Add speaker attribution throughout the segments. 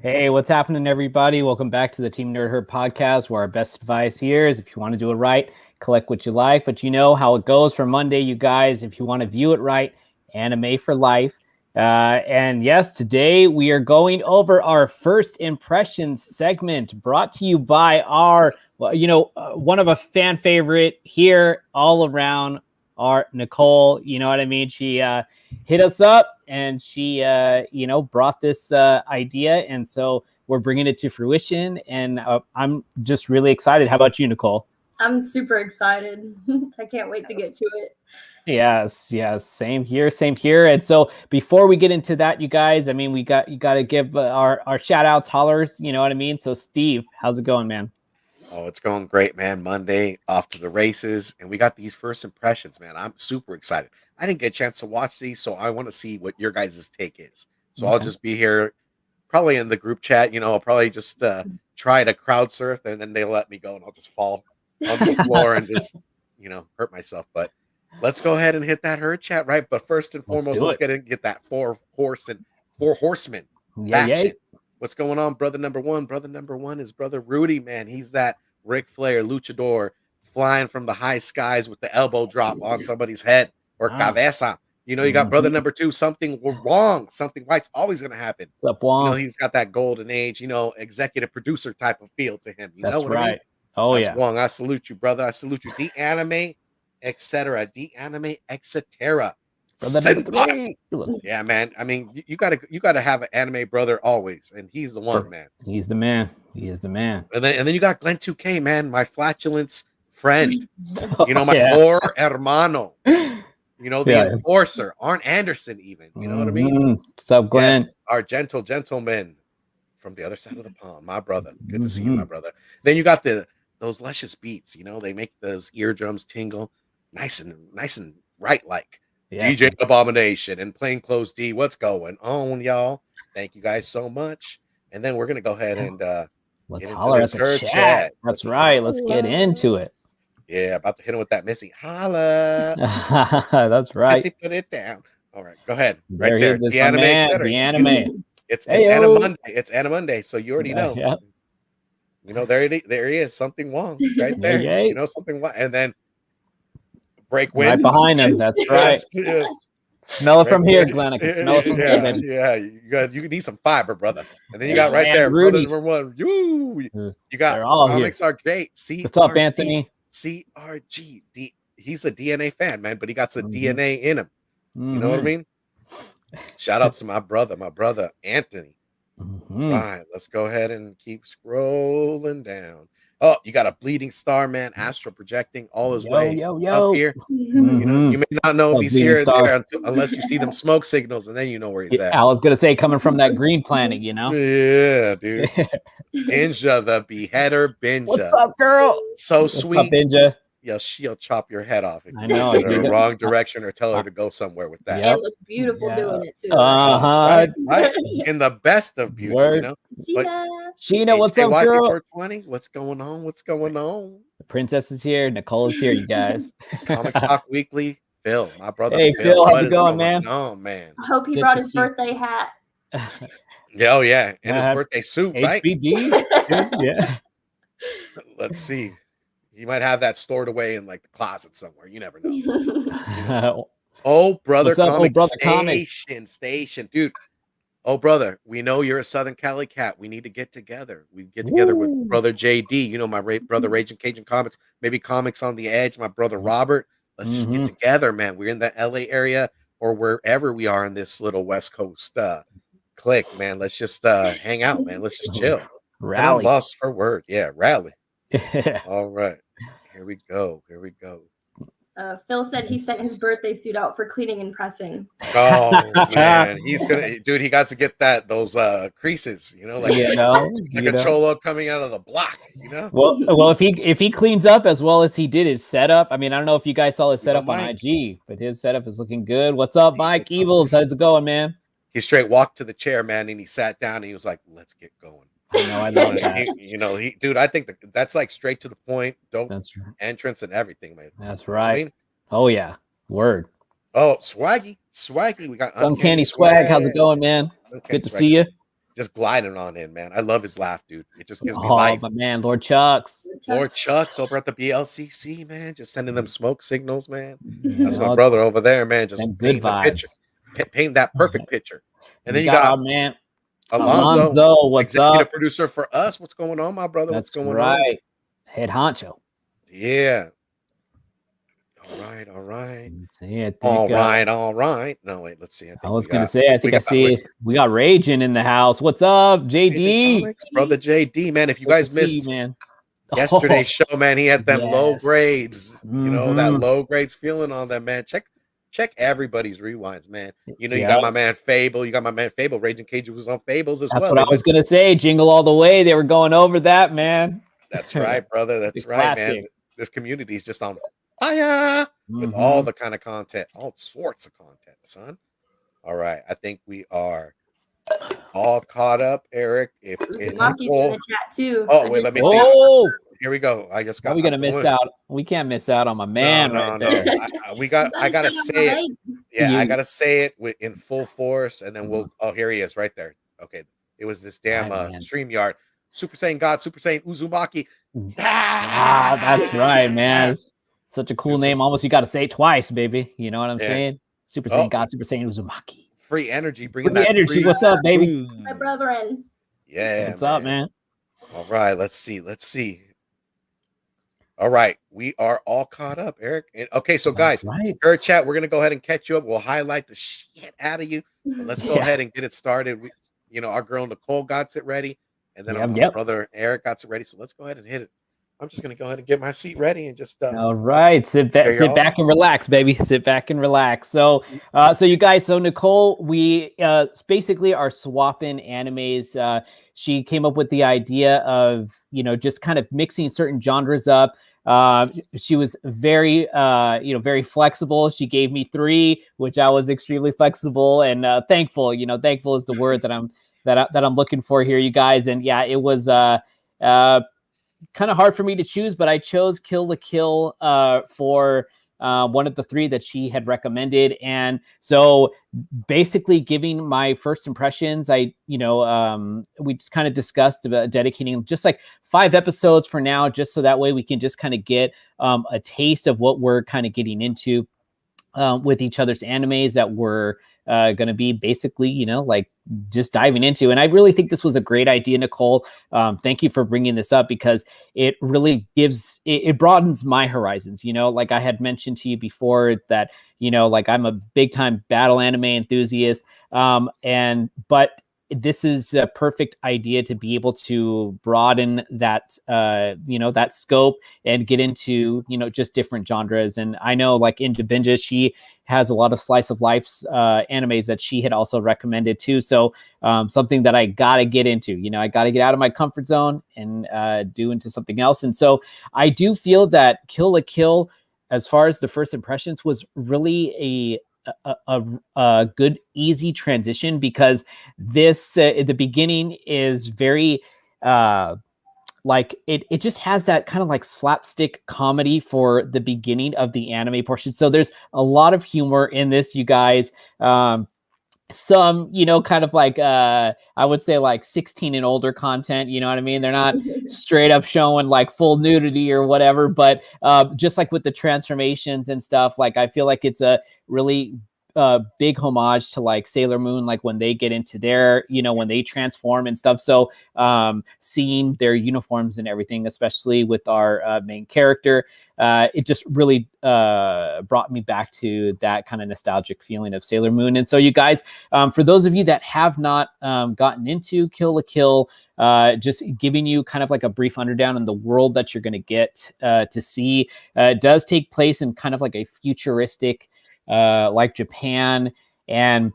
Speaker 1: Hey, what's happening, everybody? Welcome back to the Team Nerd Herd podcast, where our best advice here is if you want to do it right, collect what you like. But you know how it goes for Monday, you guys. If you want to view it right, anime for life. And yes, today we are going over our first impressions segment brought to you by our, one of a fan favorite here all around, our Nichole. You know what I mean? She hit us up and she brought this idea, and so we're bringing it to fruition, and I'm just really excited. How about you, Nichole?
Speaker 2: I'm super excited. I can't wait to get to it.
Speaker 1: Yes, same here. And so before we get into that, you guys, I mean, you got to give our shout outs, hollers, you know what I mean? So Steve, how's it going, man?
Speaker 3: Oh, it's going great, man. Monday, off to the races, and we got these first impressions, man. I'm super excited. I didn't get a chance to watch these, so I want to see what your guys' take is. So I'll just be here, probably in the group chat. I'll probably just try to crowd surf, and then they let me go, and I'll just fall on the floor and just, hurt myself. But let's go ahead and hit that herd chat, right? But first and foremost, let's get that four horsemen action. What's going on, brother number one? Brother number one is brother Rudy, man. He's that Ric Flair luchador flying from the high skies with the elbow drop on somebody's head or cabeza. You got brother number two, something wrong, something right's always going to happen.
Speaker 1: What's up, Wong?
Speaker 3: He's got that golden age, executive producer type of feel to him.
Speaker 1: That's
Speaker 3: what
Speaker 1: right.
Speaker 3: I mean?
Speaker 1: Oh,
Speaker 3: That's
Speaker 1: yeah.
Speaker 3: Wong. I salute you, brother. I salute you. De-anime, etc. De-anime, etc. Yeah, man. I mean, you gotta have an anime brother always, and he's the one, man.
Speaker 1: He's the man. He is the man.
Speaker 3: And then you got Glenn 2K, man, my flatulence friend. My poor hermano. The enforcer, Arn Anderson, even. You know what I mean?
Speaker 1: What's up, Glenn?
Speaker 3: Yes, our gentleman from the other side of the pond, my brother. Good to see you, my brother. Then you got those luscious beats. They make those eardrums tingle, nice and right, like. DJ Abomination and Plainclothes D. What's going on, y'all? Thank you guys so much. And then we're gonna go ahead and
Speaker 1: let's
Speaker 3: get
Speaker 1: holler
Speaker 3: into
Speaker 1: at the chat. That's right. Let's get into it.
Speaker 3: Yeah, about to hit him with that Missy holla.
Speaker 1: That's right.
Speaker 3: Missy, put it down. All right, go ahead.
Speaker 1: Right
Speaker 3: there.
Speaker 1: The anime, etc. The anime.
Speaker 3: It's Anna Monday. It's Anna Monday, so you already know.
Speaker 1: Yep.
Speaker 3: There he is. Something wrong right there. Something wrong. And then break wind
Speaker 1: right behind him. That's right. Yes. Smell it from here, Glenn. I can smell it from here, baby.
Speaker 3: Yeah. You need some fiber, brother. And then you got right there, Rudy. Brother number one. You got comics here. Are great.
Speaker 1: What's up, Anthony?
Speaker 3: CRG. He's a DNA fan, man, but he got some DNA in him. You know what I mean? Shout out to my brother Anthony. Right. Let's go ahead and keep scrolling down. Oh, you got a bleeding star, man. Astral projecting all his way up here. You may not know if he's here or there unless you see them smoke signals, and then you know where he's at.
Speaker 1: I was gonna say coming from that green planet,
Speaker 3: Yeah, dude. Binja, the beheader, Binja.
Speaker 1: What's up, girl?
Speaker 3: So sweet.
Speaker 1: What's up, Binja?
Speaker 3: She'll chop your head off if
Speaker 1: I know.
Speaker 3: you go in the wrong direction or tell her to go somewhere with that.
Speaker 2: It looks beautiful doing it too.
Speaker 3: Right. In the best of beauty,
Speaker 1: Sheena, what's up, girl?
Speaker 3: 420, what's going on?
Speaker 1: The princess is here. Nicole is here, you guys.
Speaker 3: Comics Talk Weekly. Phil, my brother.
Speaker 1: Hey, Phil, how's it going, man?
Speaker 3: Oh, man.
Speaker 2: I hope he brought his birthday hat.
Speaker 3: Yeah. And his birthday suit, right?
Speaker 1: HBD. Yeah.
Speaker 3: Let's see. You might have that stored away in like the closet somewhere. You never know. Oh, brother, station, dude. Oh, brother, we know you're a Southern Cali cat. We need to get together. We get together with brother JD. My brother Raging Cajun Comics. Maybe Comics on the Edge. My brother Robert. Let's just get together, man. We're in the LA area or wherever we are in this little West Coast clique, man. Let's just hang out, man. Let's just chill.
Speaker 1: Rally.
Speaker 3: I'm lost for word. Yeah, rally. All right. Here we go.
Speaker 2: Phil said he sent his birthday suit out for cleaning and pressing.
Speaker 3: Oh man, he's gonna, dude. He got to get those creases, like a cholo coming out of the block,
Speaker 1: Well, if he cleans up as well as he did his setup, I mean, I don't know if you guys saw his setup on IG, but his setup is looking good. What's up, Mike Evils? How's it going, man?
Speaker 3: He straight walked to the chair, man, and he sat down and he was like, "Let's get going."
Speaker 1: I know, I love that.
Speaker 3: Dude, I think that's like straight to the point, dope entrance and everything, man.
Speaker 1: That's right. Oh yeah, word.
Speaker 3: Oh, swaggy. We got
Speaker 1: Uncanny swag. How's it going, man? Good to see you.
Speaker 3: just gliding on in, man. I love his laugh, dude. It just gives me
Speaker 1: Oh,
Speaker 3: life.
Speaker 1: my man, Lord Chucks.
Speaker 3: Lord Chuck's over at the BLCC, man, just sending them smoke signals, man. That's my
Speaker 1: Oh,
Speaker 3: brother over there, man, just
Speaker 1: them good
Speaker 3: painting the picture,
Speaker 1: vibes.
Speaker 3: painting that perfect picture. And
Speaker 1: We
Speaker 3: then you
Speaker 1: got
Speaker 3: got
Speaker 1: our man
Speaker 3: Alonzo,
Speaker 1: Alonzo. What's
Speaker 3: executive
Speaker 1: up?
Speaker 3: producer for us. What's going on, my brother? What's
Speaker 1: That's
Speaker 3: going on?
Speaker 1: right. Head honcho.
Speaker 3: Yeah. All right, all right.
Speaker 1: See, I think,
Speaker 3: All right, all right. No, wait, let's see. I
Speaker 1: I
Speaker 3: think
Speaker 1: was
Speaker 3: we
Speaker 1: gonna
Speaker 3: got
Speaker 1: say, I think I see it. We got Raging in the house. What's up,
Speaker 3: Agent
Speaker 1: JD?
Speaker 3: Comics, brother JD, man. If you
Speaker 1: Good to
Speaker 3: guys
Speaker 1: see you,
Speaker 3: missed
Speaker 1: man.
Speaker 3: yesterday's show, man, he had them low
Speaker 1: Yes.
Speaker 3: grades. You know, that
Speaker 1: Mhm.
Speaker 3: low grades feeling on them, man. Check everybody's rewinds, man. You know, you
Speaker 1: Yep.
Speaker 3: got my man Fable. You got my man Fable. Raging Cage was on Fables as
Speaker 1: That's
Speaker 3: well.
Speaker 1: what I was gonna say. Jingle All the Way. They were going over that, man.
Speaker 3: That's right, brother.
Speaker 1: The
Speaker 3: That's right, man.
Speaker 1: classic.
Speaker 3: This community is just on fire with all the kind of content, all sorts of content, son. All right, I think we are all caught up, Eric. If
Speaker 2: Uzumaki's in the chat too.
Speaker 3: oh wait, let me see.
Speaker 1: Oh,
Speaker 3: Here we go. I just got.
Speaker 1: are we gonna miss out? We can't miss out on my man right there.
Speaker 3: I gotta say it. Yeah, I
Speaker 1: You-
Speaker 3: gotta say it in full force, and then we'll. Oh, here he is, right there. Okay, it was this damn
Speaker 1: Right, man.
Speaker 3: StreamYard. Super Saiyan God, Super Saiyan Uzumaki.
Speaker 1: Ah, that's right, man. It's such a cool
Speaker 3: Just-
Speaker 1: name. Almost you got to say it twice, baby. You know what I'm
Speaker 3: Yeah.
Speaker 1: saying? Super
Speaker 3: Oh.
Speaker 1: Saiyan God, Super Saiyan Uzumaki.
Speaker 3: Free energy, bringing
Speaker 1: Free
Speaker 3: that
Speaker 1: energy.
Speaker 3: free
Speaker 1: What's up, baby?
Speaker 3: boom.
Speaker 2: My brethren.
Speaker 3: Yeah,
Speaker 1: What's up, man?
Speaker 3: All right, let's see. All right, we are all caught up, Eric. And okay, so guys,
Speaker 1: right.
Speaker 3: her chat, we're gonna go ahead and catch you up. We'll highlight the shit out of you, but let's go ahead and get it started. We, you know, our girl Nichole got it ready, and then our brother Eric got it ready. So let's go ahead and hit it. I'm just gonna go ahead and get my seat ready and just
Speaker 1: all right, sit back and relax, baby. Sit back and relax. So you guys, so Nichole, we basically are swapping animes. She came up with the idea of, you know, just kind of mixing certain genres up. She was very very flexible. She gave me 3, which I was extremely flexible and thankful. You know, thankful is the word that I'm looking for here, you guys. And yeah, it was kind of hard for me to choose, but I chose Kill la Kill for one of the 3 that she had recommended. And so basically giving my first impressions, we just kind of discussed about dedicating just like 5 episodes for now, just so that way we can just kind of get a taste of what we're kind of getting into with each other's animes that we're going to be basically, you know, like just diving into. And I really think this was a great idea, Nichole. Thank you for bringing this up, because it really it broadens my horizons. You know, like I had mentioned to you before that, you know, like I'm a big time battle anime enthusiast. But this is a perfect idea to be able to broaden that, that scope and get into, you know, just different genres. And I know, like in Jabinja, she has a lot of slice of life animes that she had also recommended too. So something that I got to get into, you know, I got to get out of my comfort zone and do into something else. And so I do feel that Kill la Kill, as far as the first impressions, was really a good, easy transition, because this at the beginning is very like it just has that kind of like slapstick comedy for the beginning of the anime portion. So there's a lot of humor in this, you guys. Some, you know, kind of like I would say like 16 and older content, you know what I mean? They're not straight up showing like full nudity or whatever, but just like with the transformations and stuff, like I feel like it's a really big homage to like Sailor Moon, like when they get into their, you know, when they transform and stuff. So seeing their uniforms and everything, especially with our main character, it just really brought me back to that kind of nostalgic feeling of Sailor Moon. And so you guys, for those of you that have not gotten into Kill la Kill, just giving you kind of like a brief underdown on the world that you're going to get to see. It does take place in kind of like a futuristic, like Japan, and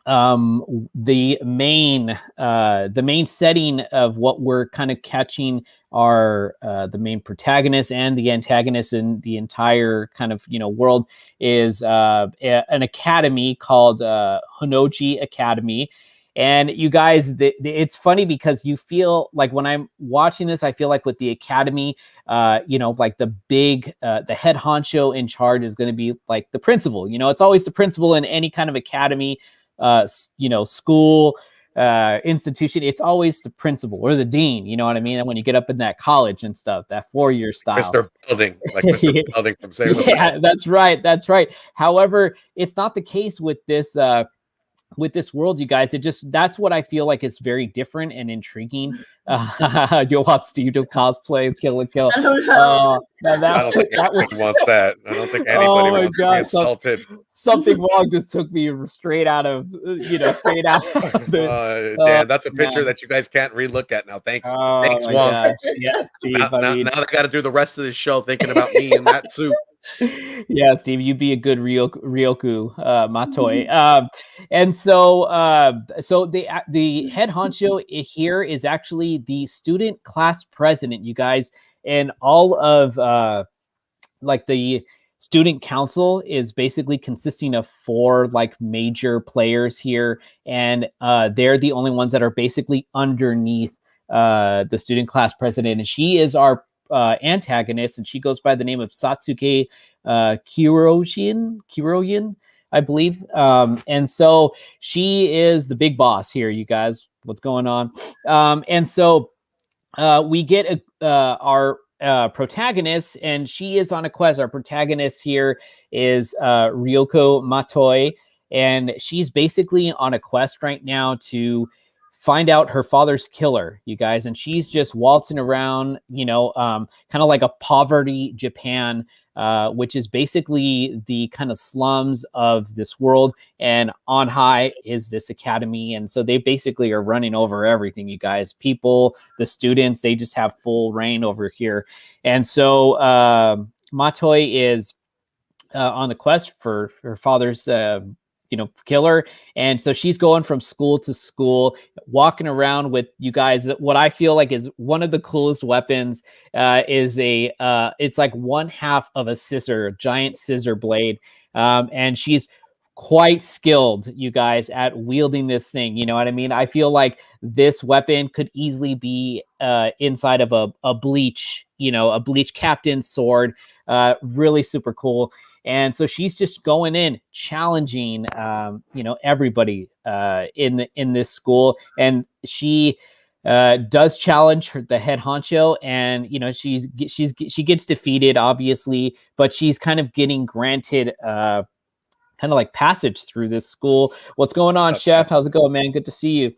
Speaker 1: the main setting of what we're kind of catching are the main protagonist and the antagonist in the entire kind of, you know, world is an academy called Honoji Academy. And you guys, it's funny because you feel like when I'm watching this, I feel like with the academy, you know, like the head honcho in charge is going to be like the principal. You know, it's always the principal in any kind of academy, you know, school. institution, it's always the principal or the dean, you know what I mean? And when you get up in that college and stuff, that 4-year style.
Speaker 3: Mr. Building, like Mr. Building from Save the Bell.
Speaker 1: Yeah, that's right. That's right. However, it's not the case with this world, you guys. That's what I feel like is very different and intriguing. You'll watch Steve do cosplay, Kill and Kill.
Speaker 2: I don't know.
Speaker 3: I don't think anybody wants that. I don't think anybody wants to be insulted.
Speaker 1: Something wrong just took me straight out of, straight out.
Speaker 3: Dan, that's a picture that you guys can't relook at now. Thanks, Wong.
Speaker 1: Yes, Steve.
Speaker 3: Now they got to do the rest of the show thinking about me in that suit.
Speaker 1: Yeah, Steve, you'd be a good Ryoku Matoi. And so the head honcho here is actually the student class president, you guys, and all of like the student council is basically consisting of 4 like major players here, and they're the only ones that are basically underneath the student class president, and she is our antagonist, and she goes by the name of Satsuki Kiroyin, I believe. And so she is the big boss here, you guys. What's going on? And so we get our protagonist, and she is on a quest. Our protagonist here is Ryoko Matoi, and she's basically on a quest right now to find out her father's killer, you guys. And she's just waltzing around, kind of like a poverty Japan, which is basically the kind of slums of this world. And on high is this academy. And so they basically are running over everything, you guys. People, the students, they just have full reign over here. And so Matoi is on the quest for her father's killer. And so she's going from school to school, walking around with, you guys, what I feel like is one of the coolest weapons is it's like 1/2 of a scissor, giant scissor blade. And she's quite skilled, you guys, at wielding this thing. You know what I mean? I feel like this weapon could easily be inside of a Bleach, a Bleach captain's sword. Really super cool. And so she's just going in, challenging, everybody in this school. And she does challenge the head honcho, and she gets defeated, obviously, but she's kind of getting granted kind of like passage through this school. What's going on, Chef? How's it going, man? Good to see you.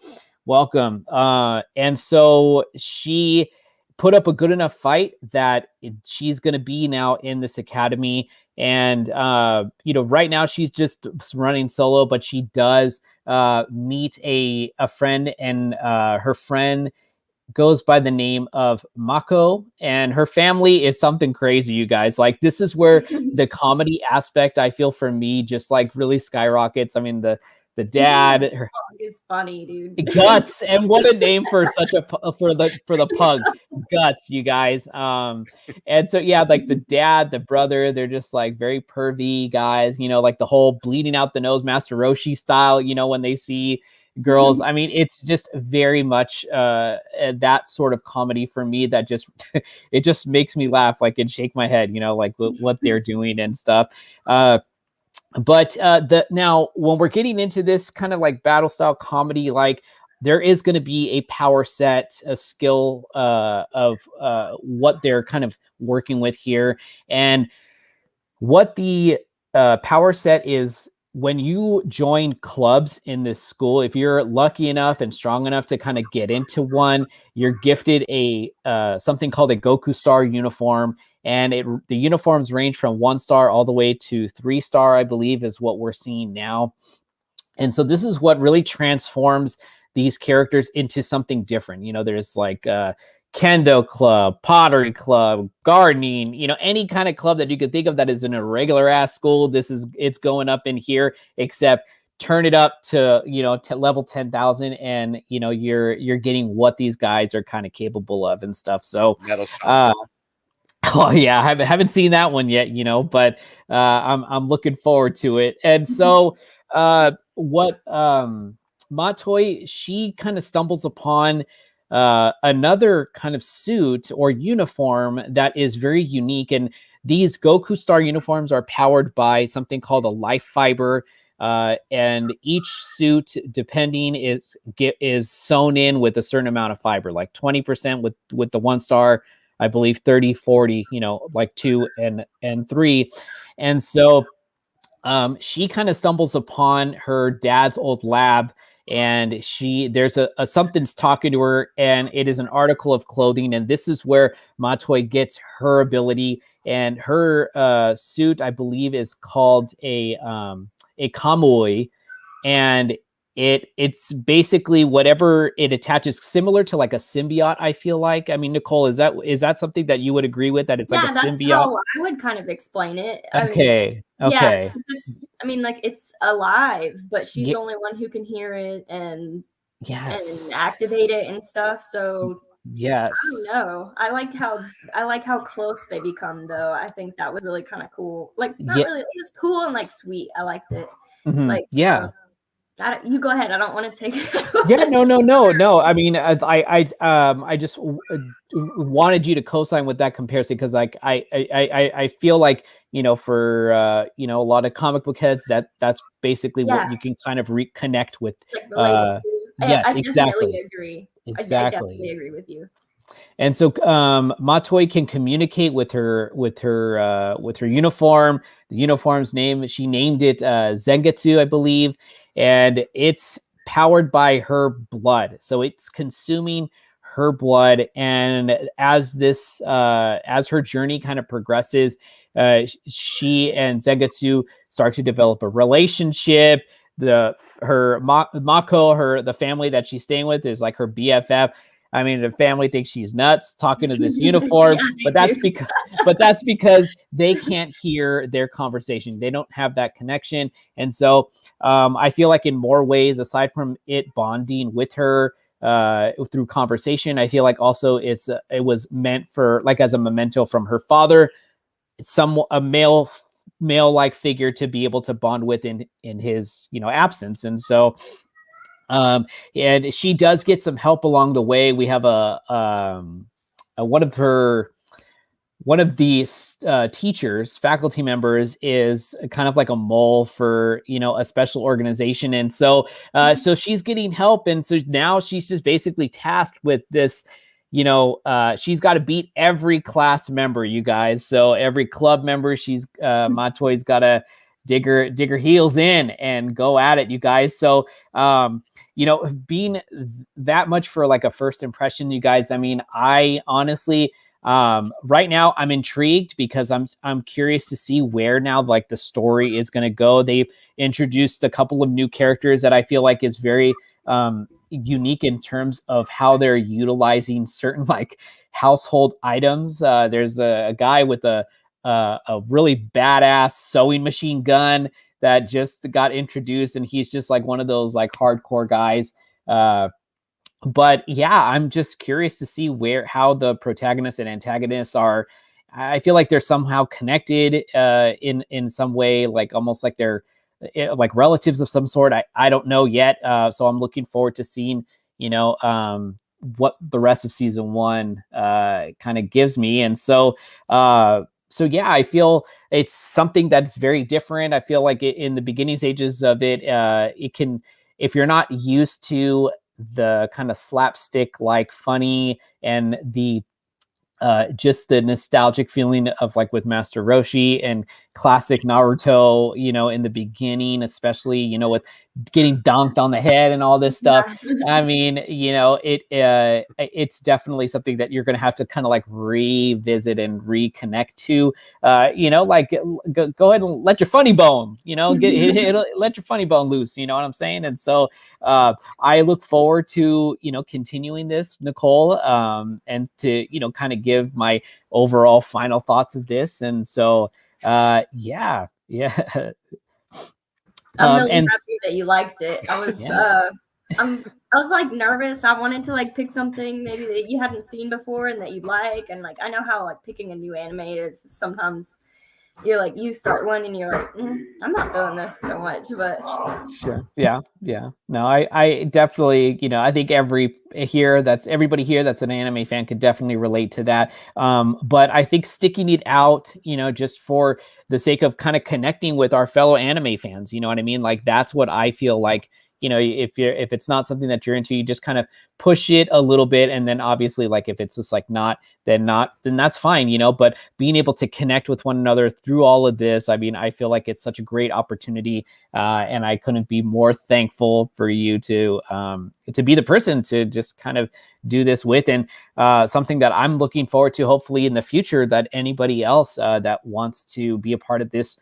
Speaker 1: Welcome. And so she put up a good enough fight that she's going to be now in this academy. And, right now she's just running solo, but she does meet a friend, and her friend goes by the name of Mako, and her family is something crazy, you guys. Like, this is where the comedy aspect, I feel, for me, just like really skyrockets. I mean, the dad, her
Speaker 2: is funny, dude.
Speaker 1: Guts, and what a name for such a for the pug, Guts, you guys. And so yeah, like the dad, the brother, they're just like very pervy guys, like the whole bleeding out the nose Master Roshi style, when they see girls. I mean, it's just very much that sort of comedy for me that just it just makes me laugh, like, and shake my head, like what they're doing and stuff. But now when we're getting into this kind of like battle style comedy, like, there is going to be a power set, a skill of what they're kind of working with here. And what the power set is, when you join clubs in this school, if you're lucky enough and strong enough to kind of get into one, you're gifted a something called a Goku Star uniform. And the uniforms range from 1 star all the way to 3 star, I believe, is what we're seeing now. And so this is what really transforms these characters into something different. There's like kendo club, pottery club, gardening, any kind of club that you could think of that is in a regular ass school. It's going up in here, except turn it up to, to level 10,000, and, you're getting what these guys are kind of capable of and stuff. So, oh yeah, I haven't seen that one yet, but I'm looking forward to it. And so what Matoi, she kind of stumbles upon another kind of suit or uniform that is very unique. And these Goku Star uniforms are powered by something called a life fiber. and each suit, depending, is sewn in with a certain amount of fiber, like 20% with the 1-star, I believe 30, 40, like 2 and 3. And so she kind of stumbles upon her dad's old lab, and there's a something's talking to her, and it is an article of clothing, and this is where Matoi gets her ability. And her suit, I believe, is called a kamui, and it's basically whatever it attaches, similar to like a symbiote, I feel like. I mean, Nichole, is that something that you would agree with, that it's like a symbiote?
Speaker 2: Yeah, that's how I would kind of explain it.
Speaker 1: Okay.
Speaker 2: Yeah, it's alive, but she's the only one who can hear it and activate it and stuff. So
Speaker 1: yes,
Speaker 2: I don't know. I like how close they become, though. I think that was really kind of cool. Like, not really, it was cool and like sweet. I liked it.
Speaker 1: Mm-hmm.
Speaker 2: Like, you go ahead. I don't want to take it.
Speaker 1: Yeah, no. I mean, I just wanted you to co-sign with that comparison, because like I feel like, for a lot of comic book heads, that's basically what you can kind of reconnect with. Yes,
Speaker 2: I
Speaker 1: exactly.
Speaker 2: Definitely agree.
Speaker 1: Exactly.
Speaker 2: I definitely agree with you.
Speaker 1: And so Matoi can communicate with her uniform. The uniform's name, she named it Zengetsu, I believe, and it's powered by her blood. So it's consuming her blood, and as her journey kind of progresses, she and Zengetsu start to develop a relationship. The family that she's staying with is like her BFF. I mean, the family thinks she's nuts talking to this uniform, but that's because they can't hear their conversation. They don't have that connection. And so I feel like in more ways, aside from it bonding with her through conversation, I feel like also it was meant for, like, as a memento from her father, a male-like figure to be able to bond with in his absence. And so and she does get some help along the way. We have one of the teachers, faculty members, is kind of like a mole for a special organization, and so so she's getting help, and so now she's just basically tasked with this. She's got to beat every class member, you guys. So every club member, Matoi's got to dig her heels in and go at it, you guys. So being that much for like a first impression, you guys, I mean, I honestly, right now I'm intrigued, because I'm curious to see where now like the story is going to go. They've introduced a couple of new characters that I feel like is very unique in terms of how they're utilizing certain like household items. There's a guy with a really badass sewing machine gun that just got introduced, and he's just like one of those like hardcore guys. But yeah, I'm just curious to see how the protagonists and antagonists are. I feel like they're somehow connected in some way, like almost like they're like relatives of some sort. I don't know yet. So I'm looking forward to seeing, what the rest of season 1 kind of gives me. And so yeah, I feel it's something that's very different. I feel like in the beginning stages of it, it can, if you're not used to the kind of slapstick like funny and the just the nostalgic feeling of like with Master Roshi and classic Naruto, in the beginning, especially, with getting dunked on the head and all this stuff. I mean, it's definitely something that you're going to have to kind of like revisit and reconnect to, like go ahead and let your funny bone, let your funny bone loose. You know what I'm saying? And so I look forward to, continuing this, Nichole, and to, kind of give my overall final thoughts of this. And so, yeah.
Speaker 2: I'm really happy that you liked it. I was, I was like nervous. I wanted to like pick something maybe that you hadn't seen before and that you like. And like, I know how like picking a new anime is sometimes you start one and you're like, I'm not feeling this so much, but
Speaker 1: sure. Yeah. No, I definitely, I think everybody here that's an anime fan could definitely relate to that. But I think sticking it out, just for the sake of kind of connecting with our fellow anime fans, you know what I mean? Like, that's what I feel like, if it's not something that you're into, you just kind of push it a little bit. And then obviously, like, if it's just like then that's fine, but being able to connect with one another through all of this, I mean, I feel like it's such a great opportunity. And I couldn't be more thankful for you to be the person to just kind of do this with, and something that I'm looking forward to, hopefully in the future, that anybody else that wants to be a part of this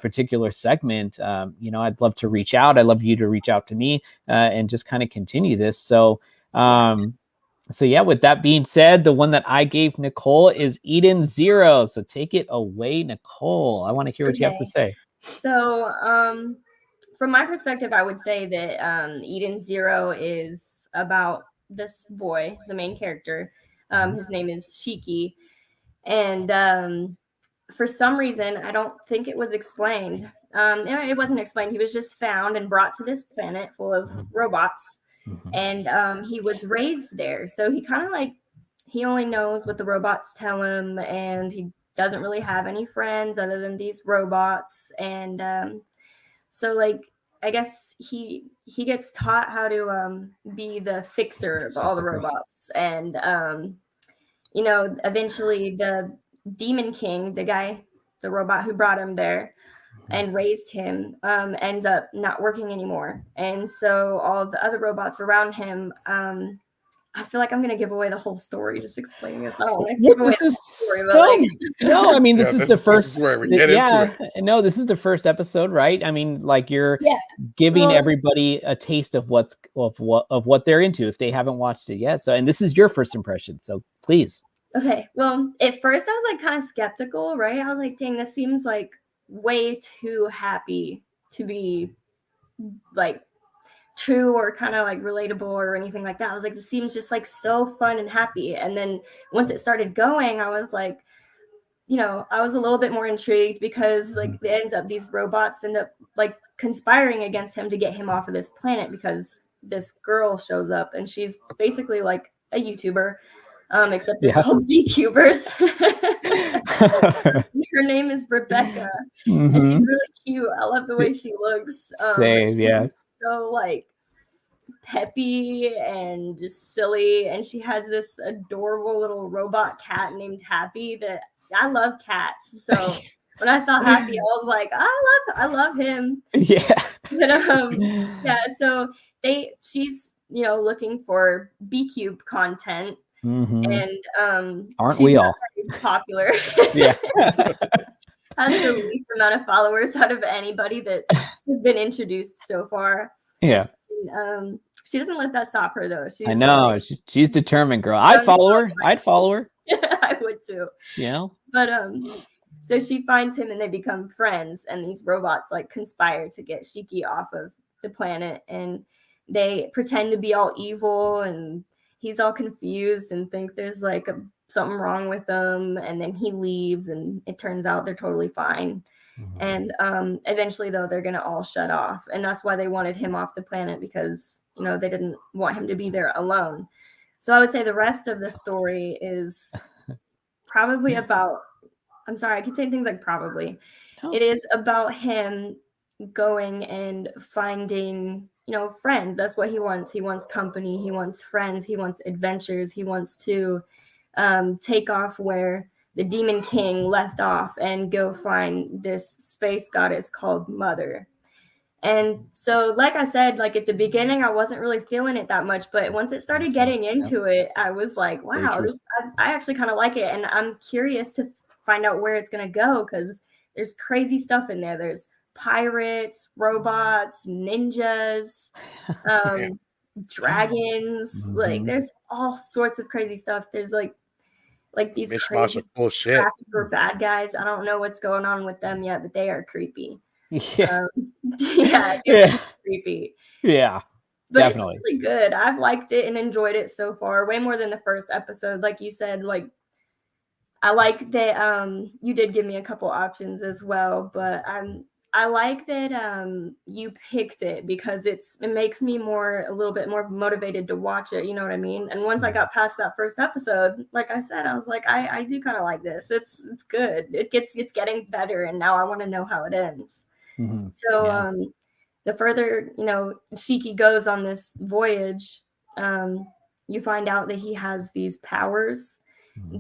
Speaker 1: particular segment, I'd love to reach out. I'd love you to reach out to me and just kind of continue this. So, yeah, with that being said, the one that I gave Nichole is Eden Zero. So take it away, Nichole. I want to hear what you have to say.
Speaker 2: So, from my perspective, I would say that Eden Zero is about this boy, the main character. His name is Shiki. And for some reason, I don't think it was explained. It wasn't explained. He was just found and brought to this planet full of robots. And he was raised there. So he kind of he only knows what the robots tell him, and he doesn't really have any friends other than these robots. And so I guess he gets taught how to be the fixer of all the robots. And eventually the Demon King, the robot who brought him there and raised him, ends up not working anymore. And so all the other robots around him, I feel like I'm going to give away the whole story just explaining this. I don't want to give away the whole story.
Speaker 1: No, I mean, this is the first.
Speaker 3: This is where we get into it.
Speaker 1: No, this is the first episode, right? I mean, like, you're giving everybody a taste of what they're into if they haven't watched it yet. So, and this is your first impression, so please.
Speaker 2: Okay, well, at first I was kind of skeptical, right? I was like, dang, this seems like way too happy to be true or kind of relatable or anything like that. I was like, this seems just so fun and happy. And then once it started going, I was I was a little bit more intrigued, because it ends up these robots end up conspiring against him to get him off of this planet, because this girl shows up and she's basically a YouTuber. Except they're called VCubers. Her name is Rebecca, and she's really cute. I love the way she looks.
Speaker 1: Same,
Speaker 2: so peppy and just silly, and she has this adorable little robot cat named Happy. That I love cats, so when I saw Happy, I was like, I love him. But, so she's looking for BCube content. And
Speaker 1: aren't we all
Speaker 2: popular? Has the least amount of followers out of anybody that has been introduced so far. And, she doesn't let that stop her, though.
Speaker 1: I know, she's determined, girl. I'd follow her.
Speaker 2: I would too. But so she finds him and they become friends, and these robots conspire to get Shiki off of the planet, and they pretend to be all evil, and he's all confused and think there's something wrong with him, and then he leaves, and it turns out they're totally fine. And eventually, though, they're gonna all shut off, and that's why they wanted him off the planet, because they didn't want him to be there alone. So I would say the rest of the story is probably about, I'm sorry, I keep saying things probably. It is about him going and finding friends. That's what he wants. He wants company. He wants friends. He wants adventures. He wants to take off where the Demon King left off and go find this space goddess called Mother. And so, like I said, at the beginning, I wasn't really feeling it that much. But once it started getting into it, I was like, wow, I actually kind of like it. And I'm curious to find out where it's going to go, because there's crazy stuff in there. There's pirates, robots, ninjas, dragons. There's all sorts of crazy stuff. There's these crazy
Speaker 3: bullshit
Speaker 2: for bad guys. I don't know what's going on with them yet, but they are creepy. Creepy.
Speaker 1: But definitely.
Speaker 2: It's really good. I've liked it and enjoyed it so far, way more than the first episode. Like you said, I like that you did give me a couple options as well, but I like that you picked it because it makes me a little bit more motivated to watch it, you know what I mean? And once I got past that first episode, like I said, I was like, I do kind of like this. It's good. It's getting better, and now I want to know how it ends. Mm-hmm. So the further, Shiki goes on this voyage, you find out that he has these powers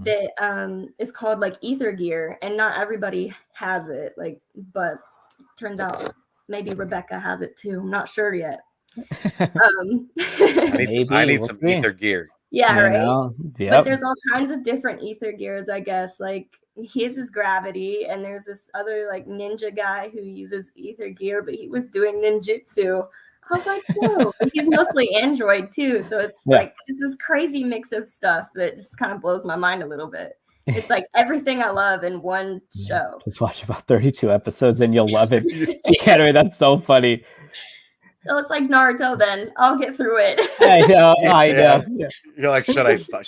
Speaker 2: that is called like ether gear, and not everybody has it, but turns out maybe Rebecca has it too. I'm not sure yet.
Speaker 3: I need some ether gear.
Speaker 2: Yeah, right. Yep. But there's all kinds of different ether gears, I guess. Like his is gravity, and there's this other like ninja guy who uses ether gear, but he was doing ninjutsu. I was like, whoa. He's mostly android too, so it's like it's this crazy mix of stuff that just kind of blows my mind a little bit. It's like everything I love in one show.
Speaker 1: Just watch about 32 episodes and you'll love it. Anyway, that's so funny.
Speaker 2: So it's like Naruto then. I'll get through it.
Speaker 1: I know. Yeah.
Speaker 3: You're like, should I stop?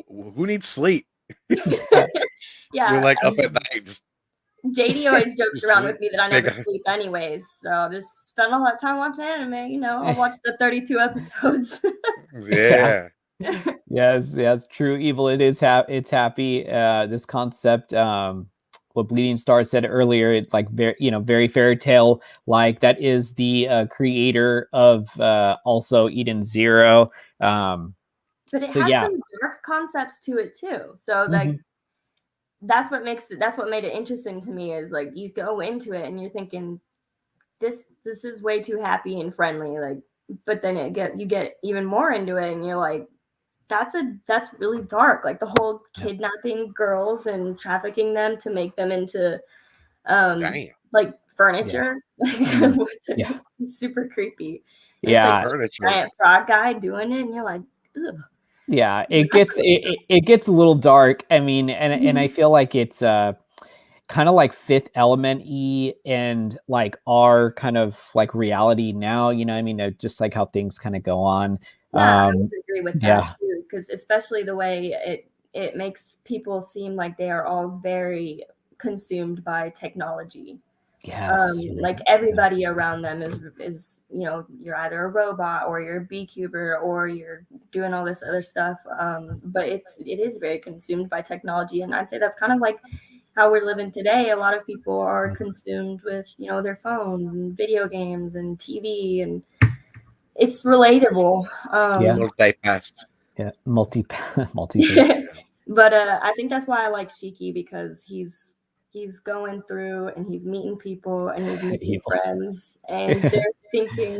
Speaker 3: Who needs sleep?
Speaker 2: Yeah.
Speaker 3: You're like up at night. Just
Speaker 2: JD always jokes around with me that I never sleep anyways. So I'll just spend all that time watching anime. I'll watch the 32 episodes.
Speaker 3: Yeah.
Speaker 1: Yes, true evil. It's happy. This concept, what Bleeding Star said earlier, it's like very fairy tale like. That is the creator of also Eden Zero.
Speaker 2: But it has some dark concepts to it too. So like that's what made it interesting to me, is like you go into it and you're thinking this is way too happy and friendly, like, but then you get even more into it and you're like, that's really dark, like the whole kidnapping girls and trafficking them to make them into like furniture. It's super creepy. It's like a giant frog guy doing it and you're like, ugh.
Speaker 1: Yeah, it gets a little dark. I mean, and I feel like it's kind of like Fifth Element-y and like our kind of like reality now, I mean, just like how things kind of go on.
Speaker 2: Yeah, I would agree with that too, because especially the way it makes people seem like they are all very consumed by technology.
Speaker 1: Yes.
Speaker 2: Like everybody around them is you're either a robot or you're a beekeeper or you're doing all this other stuff. But it is very consumed by technology, and I'd say that's kind of like how we're living today. A lot of people are consumed with their phones and video games and TV, and it's relatable.
Speaker 3: Multi-passed.
Speaker 1: Yeah, multi.
Speaker 2: But I think that's why I like Shiki, because he's going through and he's meeting people and he's making friends, and they're thinking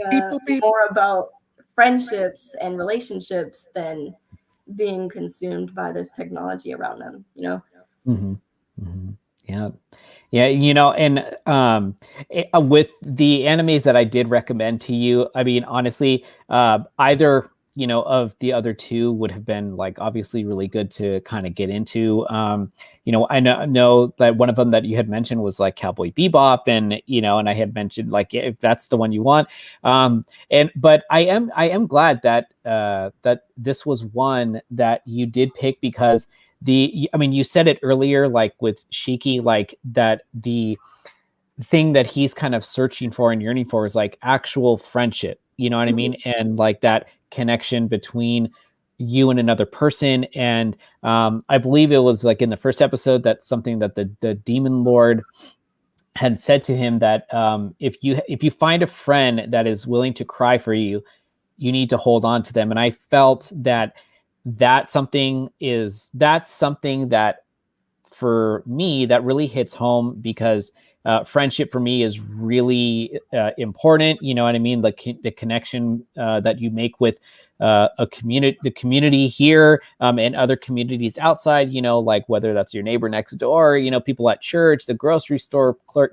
Speaker 2: more about friendships and relationships than being consumed by this technology around them,
Speaker 1: Yeah, and with the animes that I did recommend to you, I mean, honestly, either of the other two would have been like obviously really good to kind of get into. I know that one of them that you had mentioned was like Cowboy Bebop, and and I had mentioned like if that's the one you want. But I am glad that that this was one that you did pick, because you said it earlier, like with Shiki, like that the thing that he's kind of searching for and yearning for is like actual friendship. You know what I mean? And like that connection between you and another person. And I believe it was like in the first episode, that's something that the Demon Lord had said to him, that if you find a friend that is willing to cry for you, you need to hold on to them. And I felt that's something that for me that really hits home, because friendship for me is really important. You know what I mean? The connection that you make with the community here and other communities outside, like whether that's your neighbor next door, people at church, the grocery store clerk,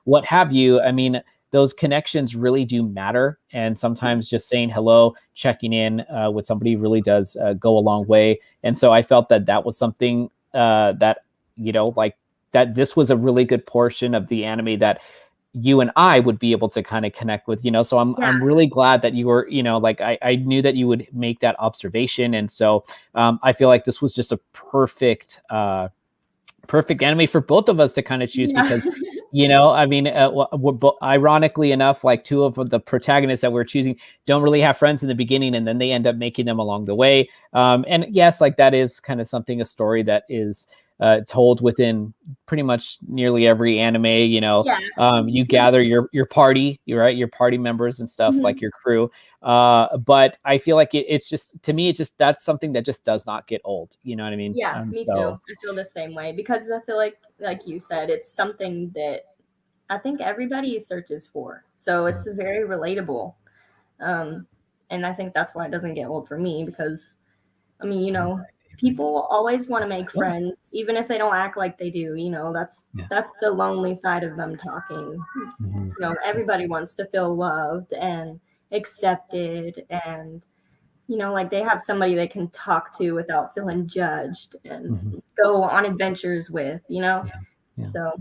Speaker 1: what have you. I mean, those connections really do matter. And sometimes just saying hello, checking in with somebody really does go a long way. And so I felt that was something that, like that this was a really good portion of the anime that you and I would be able to kind of connect with, so I'm really glad that you were, like I knew that you would make that observation. And so I feel like this was just a perfect perfect anime for both of us to kind of choose because, you know, I mean, ironically enough, like two of the protagonists that we're choosing don't really have friends in the beginning, and then they end up making them along the way. And yes, like that is kind of a story that is told within pretty much nearly every anime, you know. You gather your party, your party members and stuff, like your crew. But I feel like it's just, to me, that's something that just does not get old. You know what I mean?
Speaker 2: Yeah, me too. I feel the same way because I feel like you said, it's something that I think everybody searches for. So it's very relatable. And I think that's why it doesn't get old for me because, I mean, you know, people always want to make friends, even if they don't act like they do. You know, that's the lonely side of them talking. You know, everybody wants to feel loved and accepted, and you know, like they have somebody they can talk to without feeling judged and go on adventures with. You know, so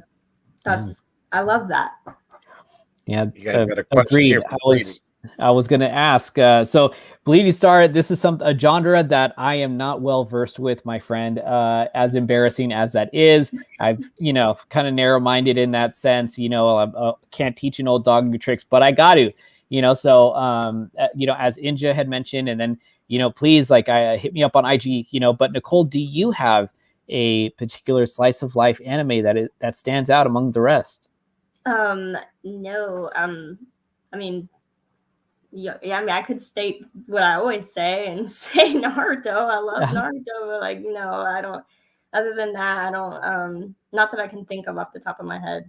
Speaker 2: that's I love that.
Speaker 1: Yeah,
Speaker 3: you guys got a question
Speaker 1: agreed.
Speaker 3: here for
Speaker 1: I was going to ask. So, Bleeding Star, this is a genre that I am not well versed with, my friend. As embarrassing as that is, I've, you know, kind of narrow-minded in that sense. You know, I can't teach an old dog new tricks, but I got to. You know, so you know, as Inja had mentioned, and then, you know, please, like, hit me up on IG. You know, but Nichole, do you have a particular slice of life anime that stands out among the rest?
Speaker 2: No. I mean. Yeah, I mean, I could state what I always say and say Naruto. I love Naruto, but like, no, I don't. Other than that, I don't. Not that I can think of off the top of my head.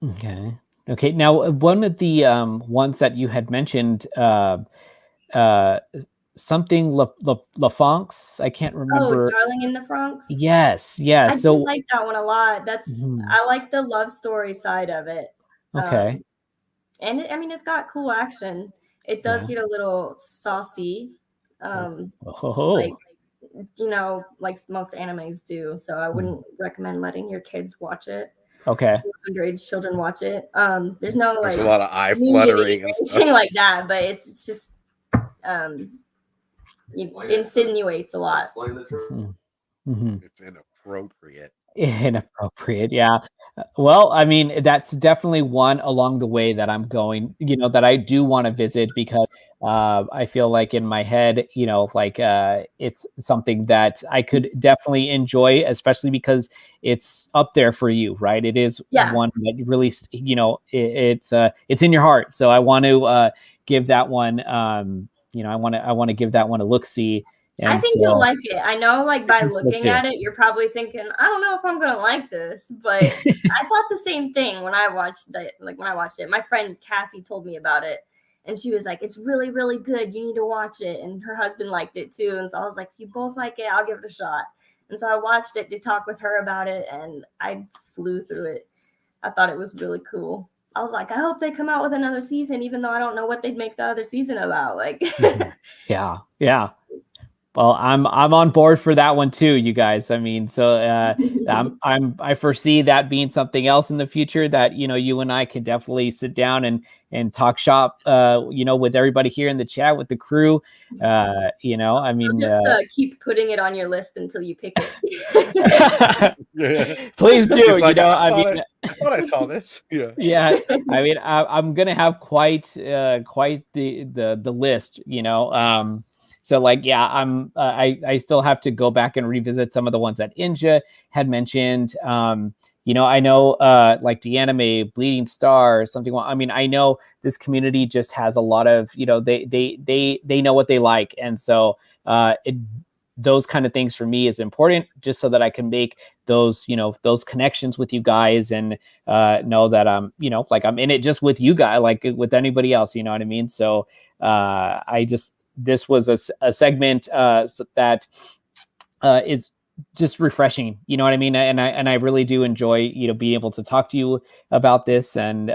Speaker 1: Okay. Now, one of the ones that you had mentioned, something La Fonx. I can't remember.
Speaker 2: Oh, Darling in the Franxx.
Speaker 1: Yes.
Speaker 2: I do like that one a lot. That's I like the love story side of it.
Speaker 1: Okay.
Speaker 2: And I mean, it's got cool action. It does get a little saucy, like, you know, like most animes do. So I wouldn't recommend letting your kids watch it.
Speaker 1: Okay.
Speaker 2: Underage children watch it. There's no like
Speaker 3: there's a lot of eye fluttering and
Speaker 2: anything like that, but it's just it insinuates a lot.
Speaker 3: It's inappropriate.
Speaker 1: Inappropriate, yeah. Well, I mean, that's definitely one along the way that I'm going, you know, that I do want to visit because I feel like in my head, you know, like it's something that I could definitely enjoy, especially because it's up there for you, right? It is one that really, you know, it's in your heart. So I want to give that one, you know, I want to give that one a look-see. And
Speaker 2: I think you'll like it. I know, like, by looking at it, you're probably thinking, I don't know if I'm going to like this, but I thought the same thing when I watched it. Like, when I watched it, my friend Cassie told me about it, and she was like, it's really, really good. You need to watch it. And her husband liked it too. And so I was like, if you both like it, I'll give it a shot. And so I watched it to talk with her about it, and I flew through it. I thought it was really cool. I was like, I hope they come out with another season, even though I don't know what they'd make the other season about. Like,
Speaker 1: yeah. Well, I'm on board for that one too, you guys. I mean, so I foresee that being something else in the future that, you know, you and I can definitely sit down and talk shop, you know, with everybody here in the chat, with the crew. You know, I mean,
Speaker 2: just keep putting it on your list until you pick it.
Speaker 1: Please do.
Speaker 3: Like,
Speaker 1: you know,
Speaker 3: I thought I saw this.
Speaker 1: Yeah. I mean, I'm gonna have quite the list, you know. So like, yeah, I still have to go back and revisit some of the ones that Inja had mentioned. You know, I know like the anime Bleeding Star or something. I mean, I know this community just has a lot of, you know, they know what they like. And so those kind of things for me is important, just so that I can make those, you know, those connections with you guys and know that I'm, you know, like I'm in it just with you guys, like with anybody else, you know what I mean? So this was a segment that is just refreshing, you know what I mean? And I really do enjoy, you know, being able to talk to you about this, and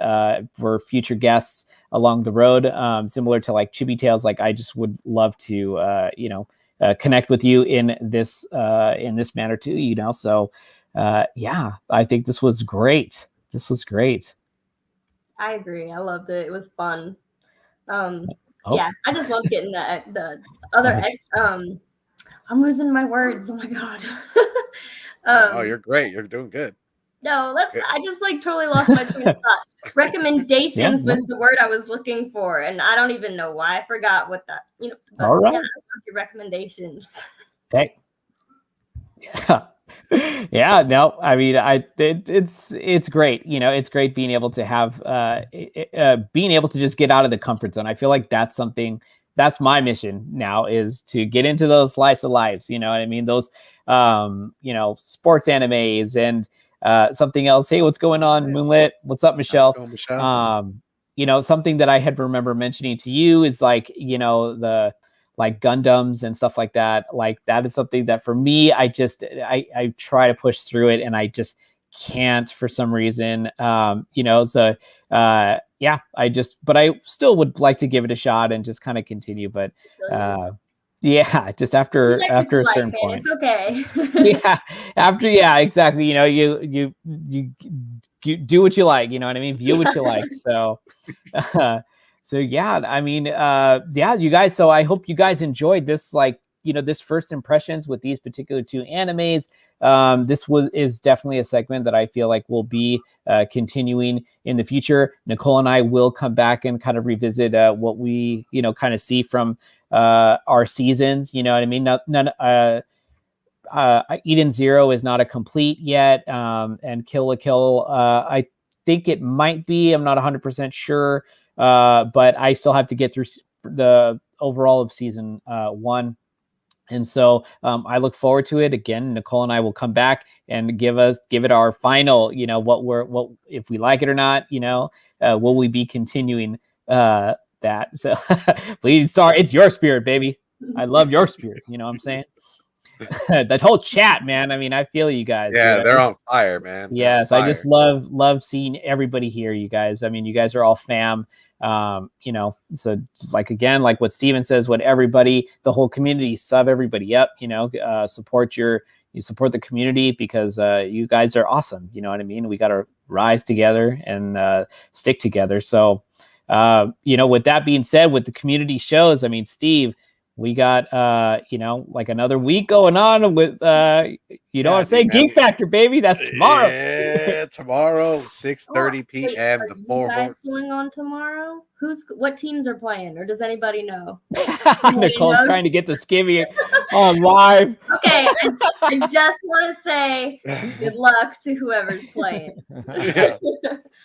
Speaker 1: for future guests along the road, similar to like Chibi Tales, like I just would love to, you know, connect with you in this manner too, you know? So yeah, I think this was great.
Speaker 2: I agree. I loved it. It was fun. Yeah, I just love getting the other I'm losing my words. Oh my god.
Speaker 3: Oh, you're great. You're doing good.
Speaker 2: No, I just like totally lost my train of thought. Recommendations was the word I was looking for, and I don't even know why I forgot what that. But
Speaker 1: all right.
Speaker 2: Yeah, your recommendations.
Speaker 1: Okay. Yeah, no, I mean, it's great. It's great being able to have being able to just get out of the comfort zone. I feel like that's my mission now, is to get into those slice of lives. You know what I mean? Those sports animes and something else. Hey, what's going on, Moonlit? What's up, Michelle?
Speaker 3: Let's go, Michelle.
Speaker 1: Something that I had remember mentioning to you is like, the like Gundams and stuff like that. Like that is something that for me, I try to push through it, and I just can't for some reason. But I still would like to give it a shot and just kind of continue. But just after a certain point,
Speaker 2: it's okay.
Speaker 1: Exactly. You do what you like. You know what I mean? View what you like. So. So yeah, I mean, you guys. So I hope you guys enjoyed this, this first impressions with these particular two animes. This is definitely a segment that I feel like will be continuing in the future. Nichole and I will come back and kind of revisit what we, kind of see from our seasons. You know what I mean? Eden Zero is not a complete yet, and Kill la Kill. I think it might be. I'm not 100% sure. But I still have to get through the overall of season 1. And so I look forward to it. Again, Nichole and I will come back and give it our final, what if we like it or not, will we be continuing that? So please, it's your spirit, baby. I love your spirit. You know what I'm saying? That whole chat, man. I mean, I feel you guys.
Speaker 3: Yeah, they're on fire, man.
Speaker 1: Yes, I just love seeing everybody here, you guys. I mean, you guys are all fam. So like, again, like what Steven says, what everybody, the whole community, sub everybody up, support the community, because you guys are awesome. You know what I mean? We got to rise together and stick together. So, with that being said, with the community shows, I mean, Steve, we got like another week going on with what I'm saying, Geek Factor, baby. That's tomorrow.
Speaker 3: Yeah, tomorrow, 6:30 p.m.
Speaker 2: Are you guys going on tomorrow? What teams are playing, or does anybody know?
Speaker 1: Nicole's trying to get the skivvy on live.
Speaker 2: Okay, I just want to say good luck to whoever's playing.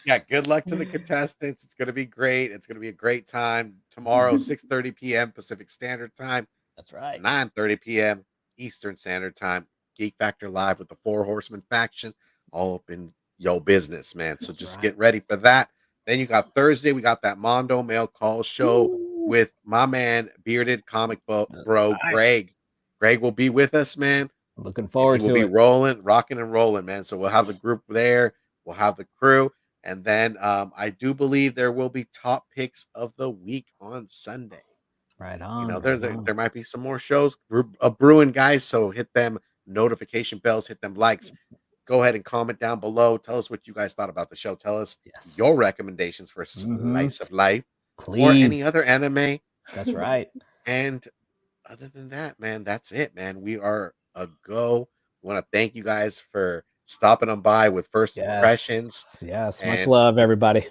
Speaker 3: Yeah, good luck to the contestants. It's going to be great. It's going to be a great time. Tomorrow, 6:30 p.m. Pacific Standard Time.
Speaker 1: That's right.
Speaker 3: 9:30 p.m. Eastern Standard Time. Geek Factor Live with the Four Horsemen faction. All up in your business, man. So just get ready for that. Then you got Thursday. We got that Mondo Mail Call show with my man, bearded comic book bro, Greg. Greg will be with us, man.
Speaker 1: Looking forward to it.
Speaker 3: We'll be rolling, rocking and rolling, man. So we'll have the group there. We'll have the crew. And then I do believe there will be top picks of the week on Sunday.
Speaker 1: Right on.
Speaker 3: There might be some more shows brewing, guys. So hit them notification bells, hit them likes. Go ahead and comment down below. Tell us what you guys thought about the show. Tell us your recommendations for Slice of Life, or any other anime.
Speaker 1: That's right.
Speaker 3: And other than that, man, that's it, man. We are a go. We want to thank you guys for stopping on by with first impressions.
Speaker 1: Yes, much love, everybody.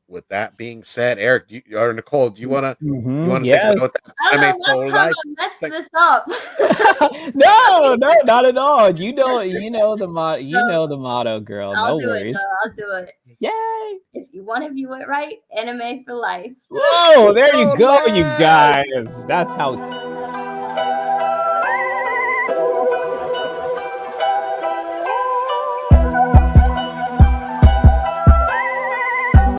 Speaker 3: With that being said, Eric, or Nichole, do you want to take us out with
Speaker 2: anime Soul Life? Mess this up.
Speaker 1: No, not at all. You know the motto. You know the motto, girl.
Speaker 2: I'll
Speaker 1: no worries.
Speaker 2: I'll do it.
Speaker 1: Yay!
Speaker 2: If you want to view it right, anime for life.
Speaker 1: Whoa, there you go, you guys. That's how